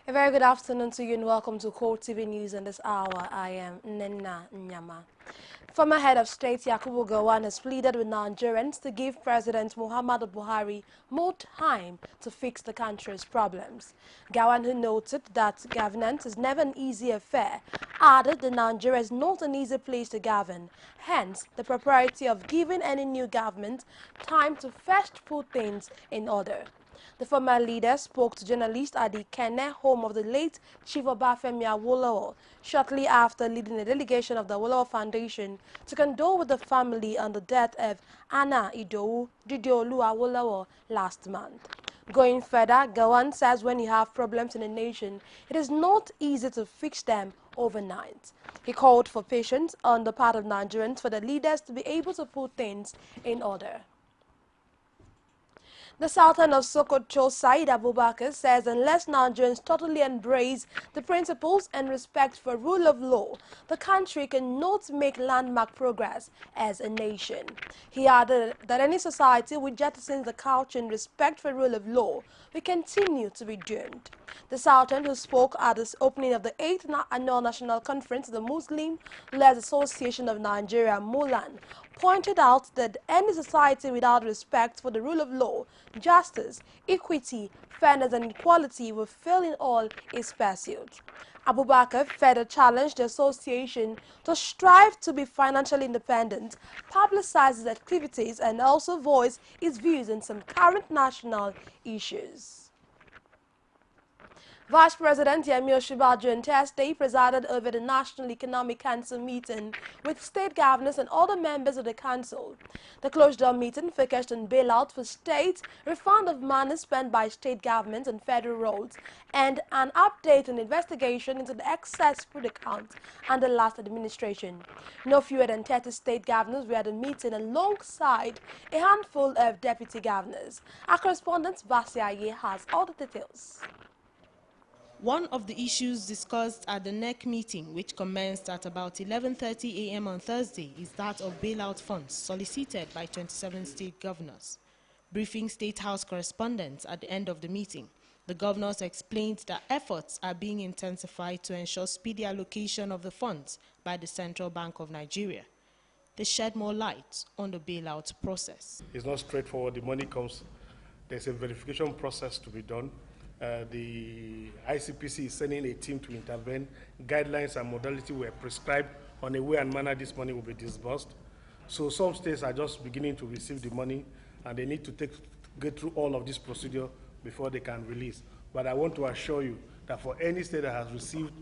A very good afternoon to you and welcome to CoreTV News in this hour. I am Nena Nyama. Former head of state Yakubu Gowon has pleaded with Nigerians to give President Muhammadu Buhari more time to fix the country's problems. Gowon, who noted that governance is never an easy affair, added that Nigeria is not an easy place to govern, hence the propriety of giving any new government time to first put things in order. The former leader spoke to journalists at the Kenne home of the late Chief Obafemi Awolowo shortly after leading a delegation of the Awolowo Foundation to condole with the family on the death of Anna Idowu Didiolu Awolowo last month. Going further, Gowon says when you have problems in a nation, it is not easy to fix them overnight. He called for patience on the part of Nigerians for the leaders to be able to put things in order. The Sultan of Sokoto, Said Abubakar, says unless Nigerians totally embrace the principles and respect for rule of law, the country cannot make landmark progress as a nation. He added that any society which jettisons the culture and respect for rule of law will continue to be doomed. The Sultan, who spoke at the opening of the 8th Annual National Conference of the Muslim-led Association of Nigeria, Mulan, pointed out that any society without respect for the rule of law, justice, equity, fairness and equality will fail in all its pursuits. Abubakar further challenged the association to strive to be financially independent, publicize its activities and also voice its views on some current national issues. Vice President Yemi Osinbajo on Thursday presided over the National Economic Council meeting with state governors and other members of the council. The closed-door meeting focused on bailout for states, refund of money spent by state governments on federal roads, and an update on investigation into the excess food account under the last administration. No fewer than 30 state governors were at the meeting alongside a handful of deputy governors. Our correspondent Basiaye has all the details. One of the issues discussed at the NEC meeting, which commenced at about 11:30 a.m. on Thursday, is that of bailout funds solicited by 27 state governors. Briefing State House correspondents at the end of the meeting, the governors explained that efforts are being intensified to ensure speedy allocation of the funds by the Central Bank of Nigeria. They shed more light on the bailout process. It's not straightforward. The money comes, there's a verification process to be done. The ICPC is sending a team to intervene. Guidelines and modality were prescribed on a way and manner this money will be disbursed. So some states are just beginning to receive the money and they need to get through all of this procedure before they can release. But I want to assure you that for any state that has received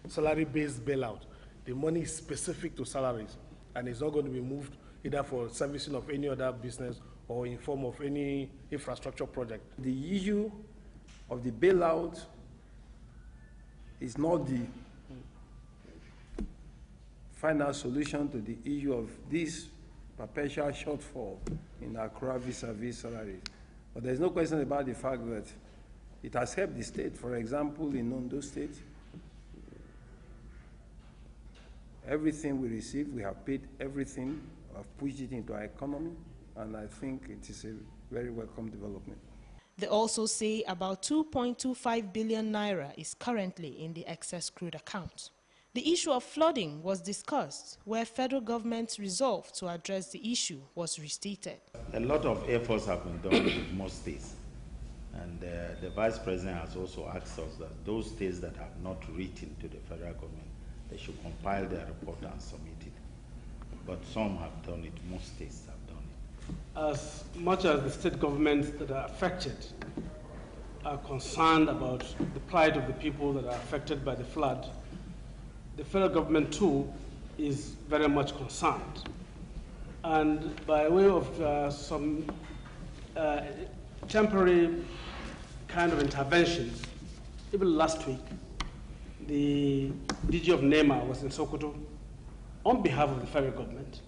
salary-based bailout, the money is specific to salaries and it's not going to be moved either for servicing of any other business or in form of any infrastructure project. The issue of the bailout is not the final solution to the issue of this perpetual shortfall in Accra vis-a-vis salaries. But there's no question about the fact that it has helped the state. For example, in Ondo State, everything we received, we have paid everything, we have pushed it into our economy, and I think it is a very welcome development. They also say about 2.25 billion naira is currently in the excess crude account. The issue of flooding was discussed, where federal government's resolve to address the issue was restated. A lot of efforts have been done with most states, and the Vice President has also asked us that those states that have not written to the federal government, they should compile their report and submit it. But some have done it, most states have done it. As much as the state governments that are affected are concerned about the plight of the people that are affected by the flood, the federal government too is very much concerned. And by way of some temporary kind of interventions, even last week, the DG of NEMA was in Sokoto on behalf of the federal government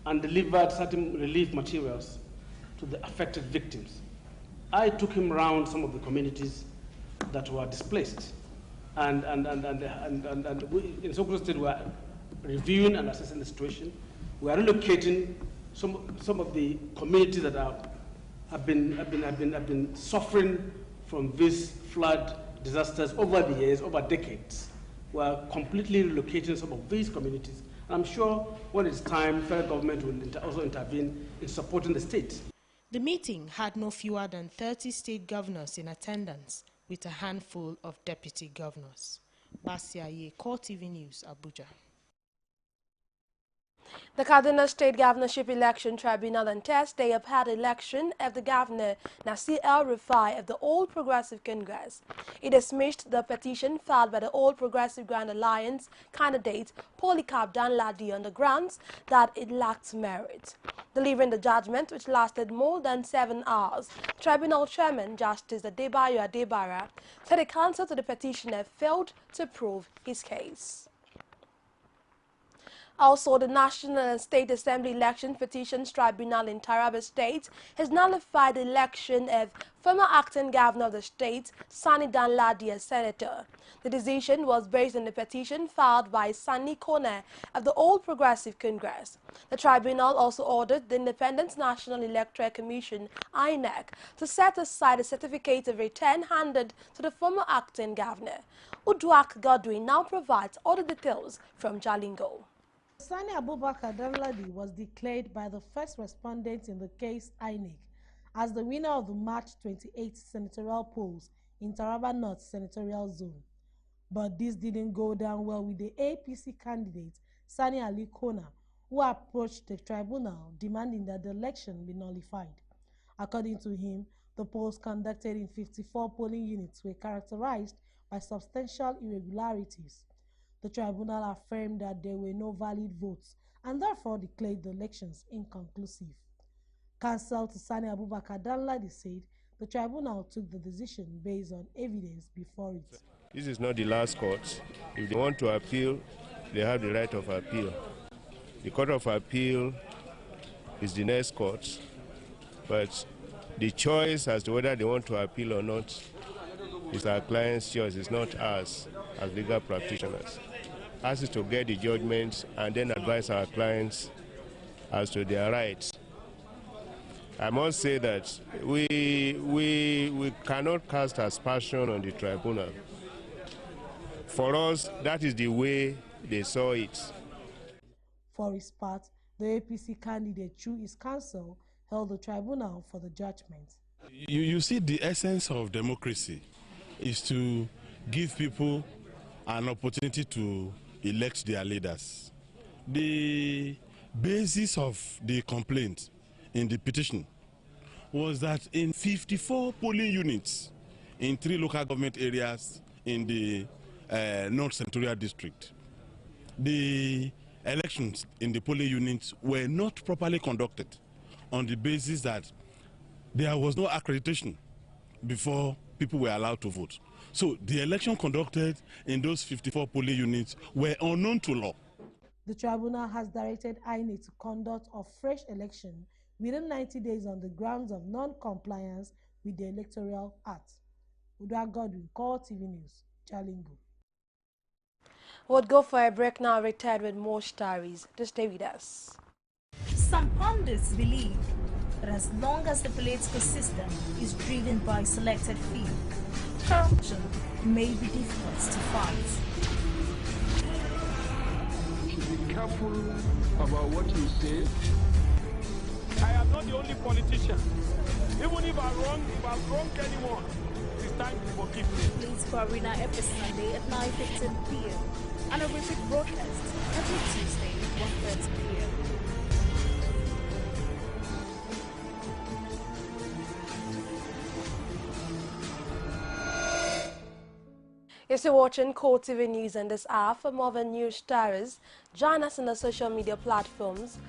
and delivered certain relief materials to the affected victims. I took him around some of the communities that were displaced. And we, in Sokoto State, we are reviewing and assessing the situation. We are relocating some of the communities that have been suffering from this flood disasters over the years, over decades, were completely relocating some of these communities. And I'm sure when it's time, the federal government will also intervene in supporting the state. The meeting had no fewer than 30 state governors in attendance, with a handful of deputy governors. Basiaye, CoreTV News, Abuja. The Kaduna State Governorship Election Tribunal on Thursday upheld election of the governor Nasir El-Rufai of the All Progressive Congress. It dismissed the petition filed by the All Progressive Grand Alliance candidate Polycarp Danladi on the grounds that it lacked merit. Delivering the judgment, which lasted more than 7 hours, Tribunal Chairman Justice Adebayo Adebara said the counsel to the petitioner failed to prove his case. Also, the National and State Assembly Election Petitions Tribunal in Taraba State has nullified the election of former acting governor of the state, Sani Danladi, as senator. The decision was based on the petition filed by Sani Kone of the All Progressive Congress. The tribunal also ordered the Independent National Electoral Commission, INEC, to set aside a certificate of return handed to the former acting governor. Uduak Godwin now provides all the details from Jalingo. Sani Abubakar Danladi was declared by the first respondent in the case, INEC, as the winner of the March 28 senatorial polls in Taraba North senatorial zone. But this didn't go down well with the APC candidate, Sani Ali Kona, who approached the tribunal demanding that the election be nullified. According to him, the polls conducted in 54 polling units were characterized by substantial irregularities. The tribunal affirmed that there were no valid votes and therefore declared the elections inconclusive. Counsel to Sani Abubakar Danladi said the tribunal took the decision based on evidence before it. This is not the last court. If they want to appeal, they have the right of appeal. The Court of Appeal is the next court, but the choice as to whether they want to appeal or not is our client's choice. It's not ours as legal practitioners. Ours is to get the judgments and then advise our clients as to their rights. I must say that we cannot cast aspersion on the tribunal. For us, that is the way they saw it. For his part, the APC candidate, through his counsel, held the tribunal for the judgment. You see, the essence of democracy is to give people an opportunity to elect their leaders. The basis of the complaint in the petition was that in 54 polling units in 3 local government areas in the North Senatorial District, the elections in the polling units were not properly conducted on the basis that there was no accreditation before people were allowed to vote. So the election conducted in those 54 polling units were unknown to law. The tribunal has directed INEC to conduct a fresh election within 90 days on the grounds of non-compliance with the Electoral Act. Uda Godwin, CoreTV News, Jalingo. We'll go for a break now, return with more stories. Just stay with us. Some pundits believe that as long as the political system is driven by selected few, corruption may be difficult to fight. You should be careful about what you say. I am not the only politician. Even if I've wronged anyone, it's time to forgive me. Please for Arena every Sunday at 9:15 p.m. and a repeat broadcast every Tuesday at 1:30 p.m. You're still watching CoreTV News and this hour. For more than news stories, join us on the social media platforms,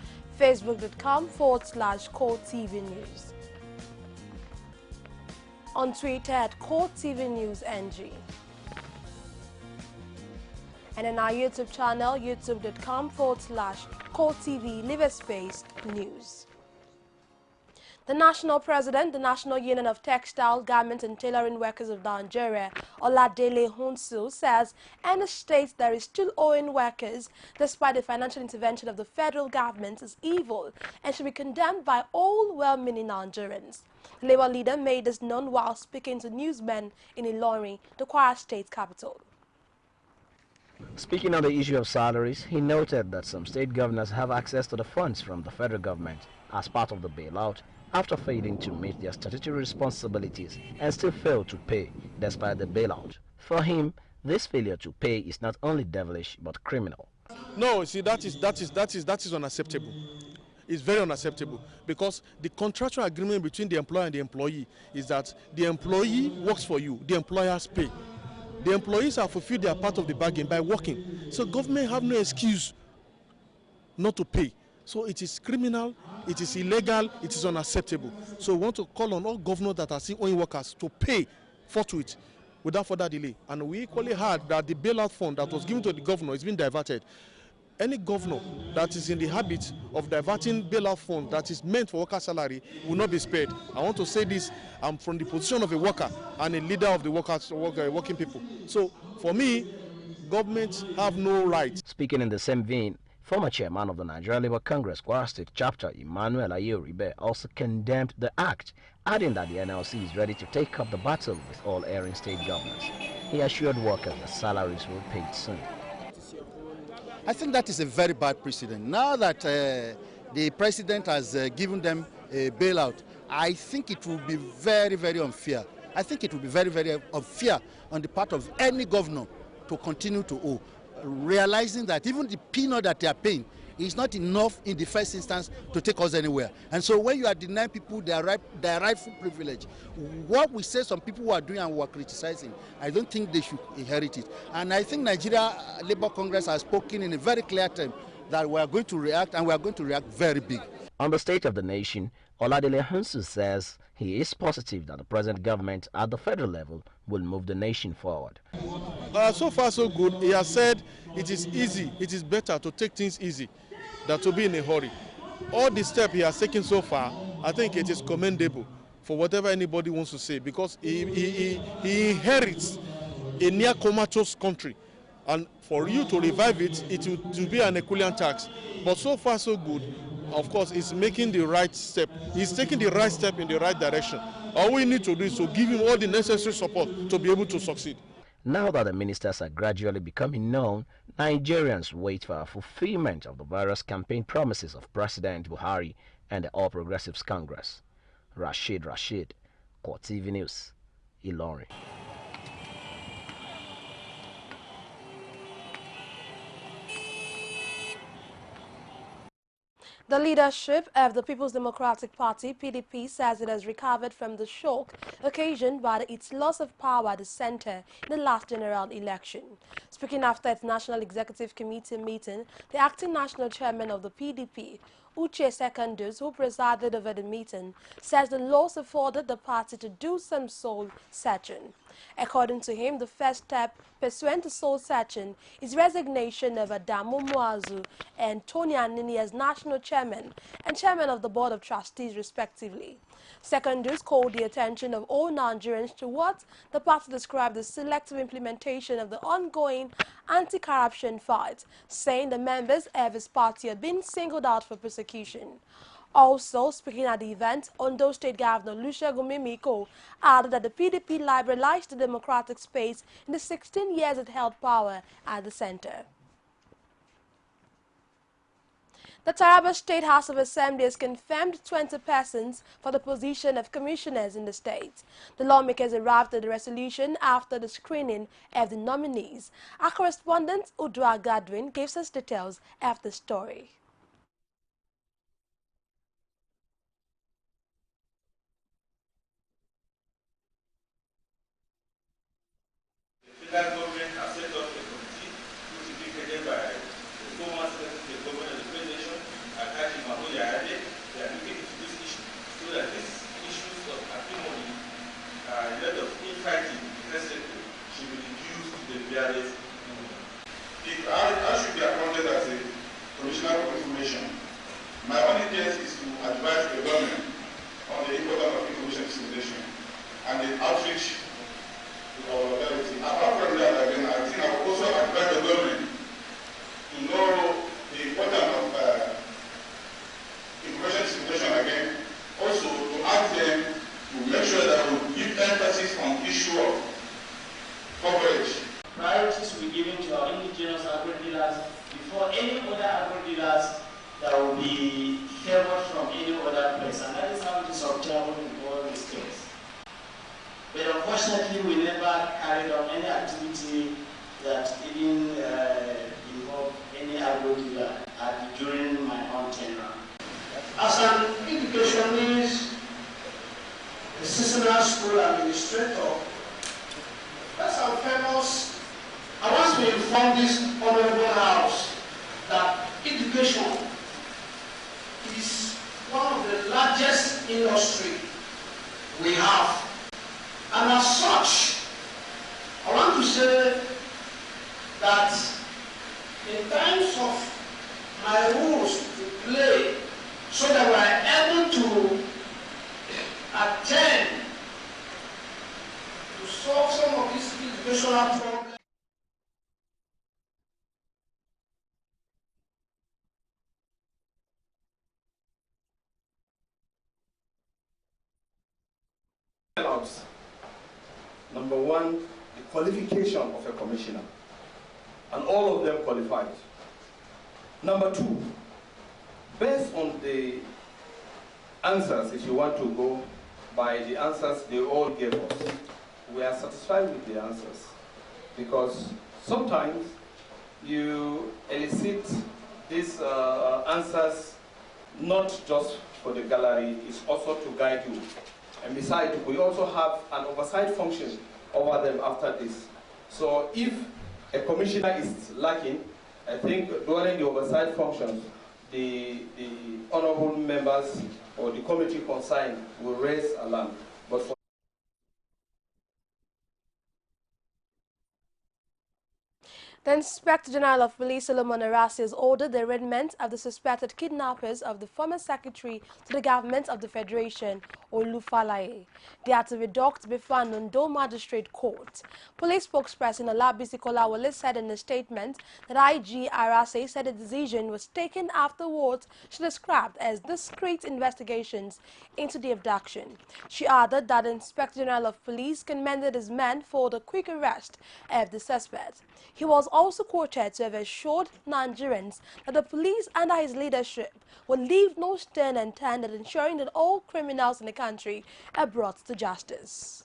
facebook.com/CoreTV News. On Twitter at CoreTV News NG. And on our YouTube channel, youtube.com/CoreTV, leave a space, news. The National President, the National Union of Textile, Garment and Tailoring Workers of Nigeria, Oladele Hunsu, says any state that is still owing workers, despite the financial intervention of the federal government, is evil and should be condemned by all well-meaning Nigerians. The Labour leader made this known while speaking to newsmen in Tailoring, the Kwara State capital. Speaking on the issue of salaries, he noted that some state governors have access to the funds from the federal government as part of the bailout after failing to meet their statutory responsibilities and still fail to pay despite the bailout. For him, this failure to pay is not only devilish but criminal. No, see, that is unacceptable. It's very unacceptable because the contractual agreement between the employer and the employee is that the employee works for you, the employers pay. The employees have fulfilled their part of the bargain by working. So government have no excuse not to pay. So it is criminal, it is illegal, it is unacceptable. So we want to call on all governors that are still owing workers to pay forthwith without further delay. And we equally heard that the bailout fund that was given to the governor is being diverted. Any governor that is in the habit of diverting bailout fund that is meant for worker salary will not be spared. I want to say this, I'm from the position of a worker and a leader of the working people. So for me, governments have no right. Speaking in the same vein, former chairman of the Nigerian Labour Congress Kwara State chapter, Emmanuel Ayoribe, also condemned the act, adding that the NLC is ready to take up the battle with all erring state governors. He assured workers that salaries will be paid soon. I think that is a very bad precedent. Now that the president has given them a bailout, I think it will be very, very unfair. I think it will be very, very unfair on the part of any governor to continue to owe, realizing that even the peanut that they are paying is not enough in the first instance to take us anywhere. And so when you are denying people their rightful privilege, what we say some people who are doing and who are criticizing, I don't think they should inherit it. And I think Nigeria Labour Congress has spoken in a very clear term that we are going to react, and we are going to react very big. On the state of the nation, Oladele Hunsu says he is positive that the present government at the federal level will move the nation forward. So far so good. He has said it is easy, it is better to take things easy than to be in a hurry. All the steps he has taken so far, I think it is commendable for whatever anybody wants to say, because he inherits a near comatose country, and for you to revive it, it will be an equivalent tax. But so far so good. Of course, he's making the right step. He's taking the right step in the right direction. All we need to do is to give him all the necessary support to be able to succeed. Now that the ministers are gradually becoming known, Nigerians wait for a fulfillment of the various campaign promises of President Buhari and the All Progressives Congress. Rashid, CoreTV News, Tailoring. The leadership of the People's Democratic Party, PDP, says it has recovered from the shock occasioned by its loss of power at the center in the last general election. Speaking after its National Executive Committee meeting, the acting national chairman of the PDP, Uche Secondus, who presided over the meeting, says the loss afforded the party to do some soul searching. According to him, the first step pursuant to soul searching is resignation of Adamu Muazu and Tony Anini as national chairman and chairman of the Board of Trustees, respectively. Secondus called the attention of all Nigerians to what the party described as selective implementation of the ongoing anti-corruption fight, saying the members of his party had been singled out for persecution. Also, speaking at the event, Ondo State Governor Olusegun Mimiko added that the PDP liberalized the democratic space in the 16 years it held power at the center. The Taraba State House of Assembly has confirmed 20 persons for the position of commissioners in the state. The lawmakers arrived at the resolution after the screening of the nominees. Our correspondent Udwa Godwin gives us details of the story. The federal government has set up a committee which will be headed by the former Secretary of Government of the Federation, Akaji Mahoya Ade. They are looking into this issue so that these issues of acrimony, a lot of infighting, etc., should be reduced to the various. I should be appointed as a commissioner for information. My only task is to advise the government on the importance of information dissemination and the outreach to our authority. Apart from that, again, I think I will also advise the government to know the importance of information dissemination again, also to ask them to ensure that we give emphasis on the issue of coverage. Priorities will be given to our indigenous agro-dealers before any other agro-dealers that will be favored from any other place. And that is how it is obtainable in all these states. But unfortunately, we never carried on any activity that even involved any agro-dealer during my own tenure. As an educationist, a seasonal school administrator, that's how famous. I want to inform this honorable house that education is one of the largest industry we have. And as such, I want to say that in terms of my rules to play, so that we are able to attend to solve some of these educational problems. Number one, the qualification of a commissioner, and all of them qualified. Number two, based on the answers, if you want to go by the answers they all gave us, we are satisfied with the answers, because sometimes you elicit these answers not just for the gallery, it's also to guide you. And besides, we also have an oversight function over them after this. So if a commissioner is lacking, I think during the oversight functions, the honorable members or the committee concerned will raise alarm. But for The Inspector General of Police, Solomon Arasi, has ordered the arraignment of the suspected kidnappers of the former Secretary to the Government of the Federation, Olufalaye. They are to be docked before an Ondo Magistrate Court. Police spokesperson Olabisi Kolawole said in a statement that IG Arasi said the decision was taken after what she described as discreet investigations into the abduction. She added that the Inspector General of Police commended his men for the quick arrest of the suspect. He was also quoted to have assured Nigerians that the police under his leadership will leave no stone unturned in ensuring that all criminals in the country are brought to justice.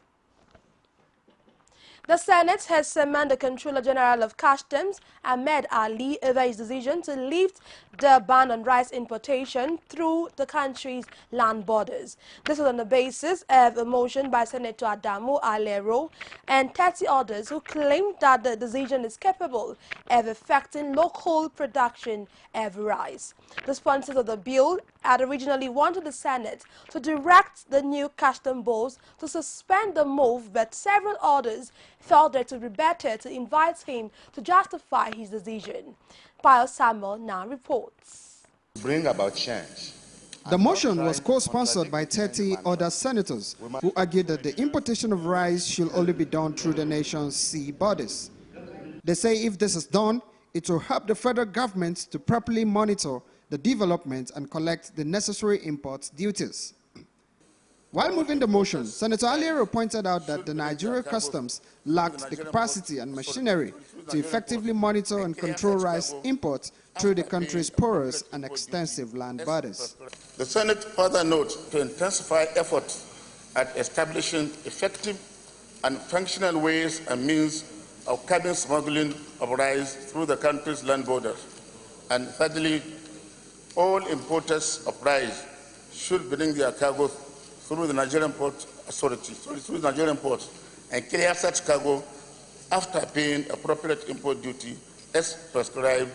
The Senate has summoned the Controller General of Customs, Ahmed Ali, over his decision to lift the ban on rice importation through the country's land borders. This was on the basis of a motion by Senator Adamu Alero and 30 others who claimed that the decision is capable of affecting local production of rice. The sponsors of the bill had originally wanted the Senate to direct the new custom boards to suspend the move, but several others felt that it would be better to invite him to justify his decision. Pius Samuel now reports. Bring about change. The motion was co-sponsored by 30 other senators who argued that the importation of rice should only be done through the nation's sea borders. They say if this is done, it will help the federal government to properly monitor the development and collect the necessary import duties. While moving the motion, Senator Aliero pointed out that the Nigerian customs lacked the capacity and machinery to effectively monitor and control rice imports through the country's porous and extensive land borders. The Senate further notes to intensify efforts at establishing effective and functional ways and means of curbing smuggling of rice through the country's land borders. And thirdly, all importers of rice should bring their cargo through the Nigerian Port Authority, through the Nigerian ports, and clear such cargo after paying appropriate import duty as prescribed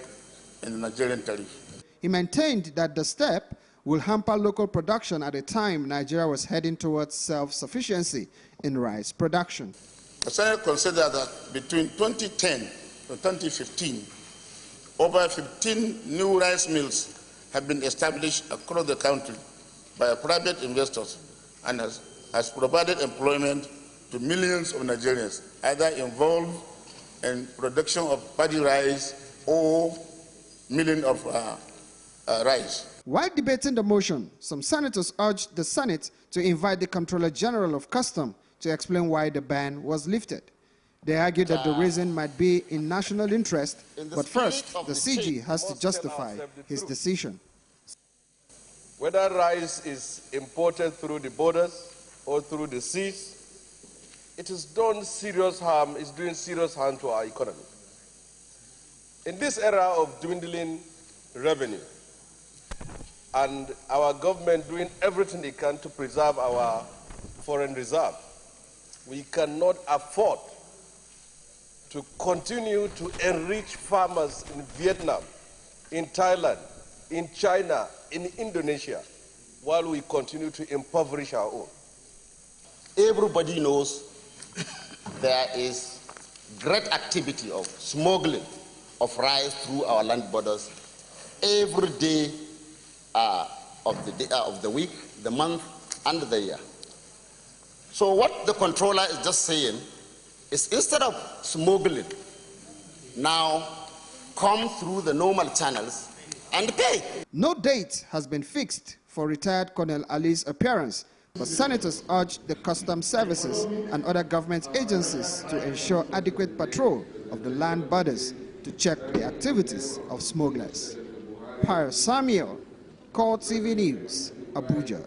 in the Nigerian tariff. He maintained that the step will hamper local production at a time Nigeria was heading towards self-sufficiency in rice production. The Senate considered that between 2010 and 2015, over 15 new rice mills have been established across the country by private investors and has provided employment to millions of Nigerians, either involved in production of paddy rice or milling of rice. While debating the motion, some senators urged the Senate to invite the Comptroller General of Customs to explain why the ban was lifted. They argued that the reason might be in national interest, but first, the CG has to justify his decision. Whether rice is imported through the borders or through the seas, it is doing serious harm to our economy. In this era of dwindling revenue, and our government doing everything it can to preserve our foreign reserve, we cannot afford to continue to enrich farmers in Vietnam, in Thailand, in China, in Indonesia, while we continue to impoverish our own. Everybody knows there is great activity of smuggling of rice through our land borders every day of the week, the month, and the year. So what the controller is just saying is, instead of smuggling, now come through the normal channels and pay. No date has been fixed for retired Colonel Ali's appearance, but senators urged the customs services and other government agencies to ensure adequate patrol of the land borders to check the activities of smugglers. Pyre Samuel, CoreTV News, Abuja.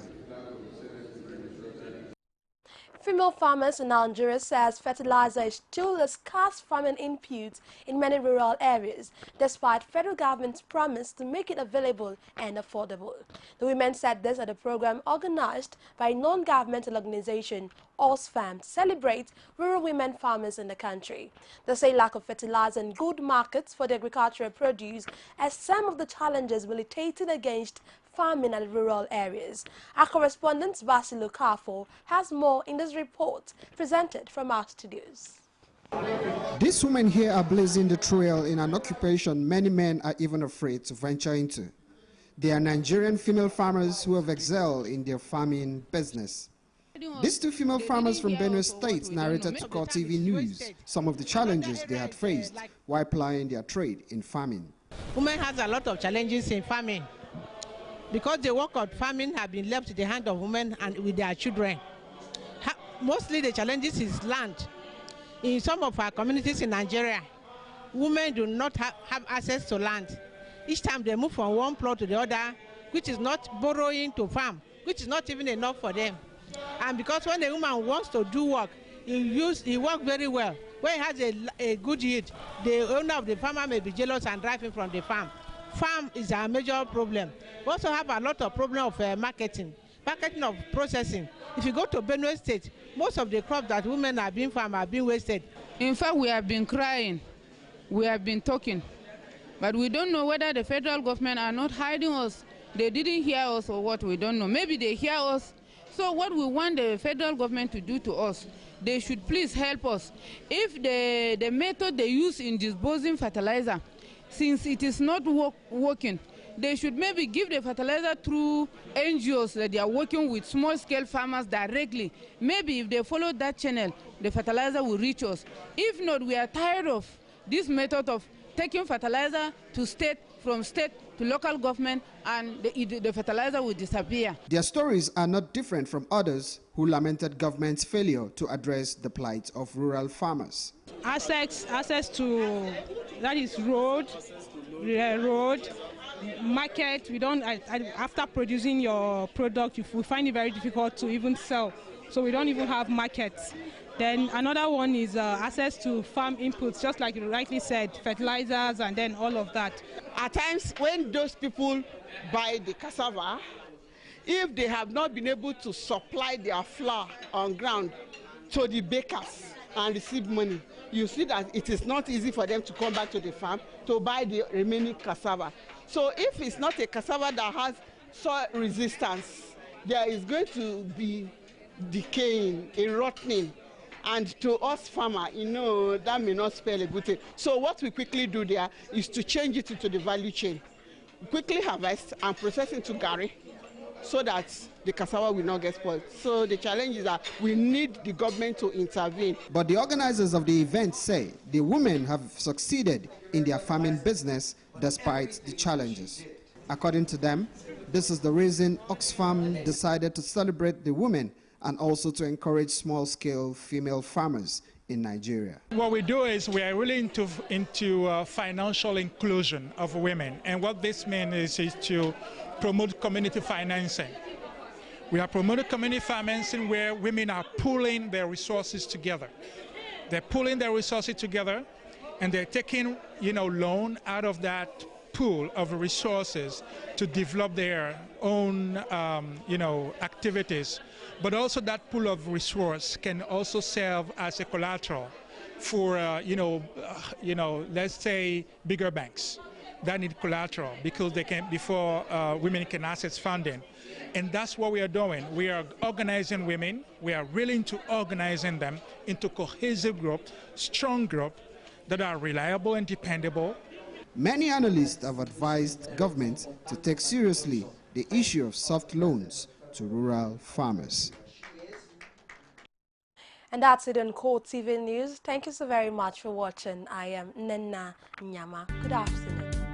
Female farmers in Nigeria says fertilizer is still a scarce farming input in many rural areas, despite federal government's promise to make it available and affordable. The women said this at a program organized by a non-governmental organization, Osun, to celebrate rural women farmers in the country. They say lack of fertilizer and good markets for the agricultural produce as some of the challenges militating against farming in rural areas. Our correspondent Vasilo Kafo has more in this report presented from our studios. These women here are blazing the trail in an occupation many men are even afraid to venture into. They are Nigerian female farmers who have excelled in their farming business. These two female farmers from Benue State narrated to CoreTV News some of the challenges they had faced while plying their trade in farming. Women have a lot of challenges in farming, because the work of farming have been left in the hand of women and with their children. Mostly the challenges is land. In some of our communities in Nigeria, women do not have access to land. Each time they move from one plot to the other, which is not borrowing to farm, which is not even enough for them. And because when a woman wants to do work, he works very well. When he has a good yield, the owner of the farmer may be jealous and drive him from the farm. Farm is a major problem. We also have a lot of problem of marketing of processing. If you go to Benue State, most of the crops that women are being farmed are being wasted. In fact, we have been crying, we have been talking, but we don't know whether the federal government are not hiding us. They didn't hear us or what, we don't know. Maybe they hear us. So what we want the federal government to do to us, they should please help us. If the method they use in disposing fertilizer, since it is not working, they should maybe give the fertilizer through NGOs that they are working with small-scale farmers directly. Maybe if they follow that channel, the fertilizer will reach us. If not, we are tired of this method of taking fertilizer to state, from state to local government, and the fertilizer will disappear. Their stories are not different from others who lamented government's failure to address the plight of rural farmers. Access to, that is road, market. We don't, after producing your product, we find it very difficult to even sell. So we don't even have markets. Then another one is access to farm inputs, just like you rightly said, fertilizers and then all of that. At times when those people buy the cassava, if they have not been able to supply their flour on ground to the bakers and receive money, you see that it is not easy for them to come back to the farm to buy the remaining cassava. So if it's not a cassava that has soil resistance, there is going to be decaying, rotting. And to us farmer, that may not spell a good thing. So what we quickly do there is to change it into the value chain. Quickly harvest and process into gari so that the cassava will not get spoiled. So the challenge is that we need the government to intervene. But the organizers of the event say the women have succeeded in their farming business despite the challenges. According to them, this is the reason Oxfam decided to celebrate the women and also to encourage small-scale female farmers in Nigeria. What we do is we are really into financial inclusion of women, and what this means is to promote community financing. We are promoting community financing where women are pooling their resources together. They're pooling their resources together, and they're taking, loan out of that pool of resources to develop their own, activities. But also that pool of resource can also serve as a collateral for, let's say bigger banks that need collateral because before women can access funding. And that's what we are doing. We are organizing women. We are willing to organizing them into cohesive group, strong group that are reliable and dependable. Many analysts have advised governments to take seriously the issue of soft loans to rural farmers. And that's it on CoreTV News. Thank you so very much for watching. I am Nena Nyama. Good afternoon.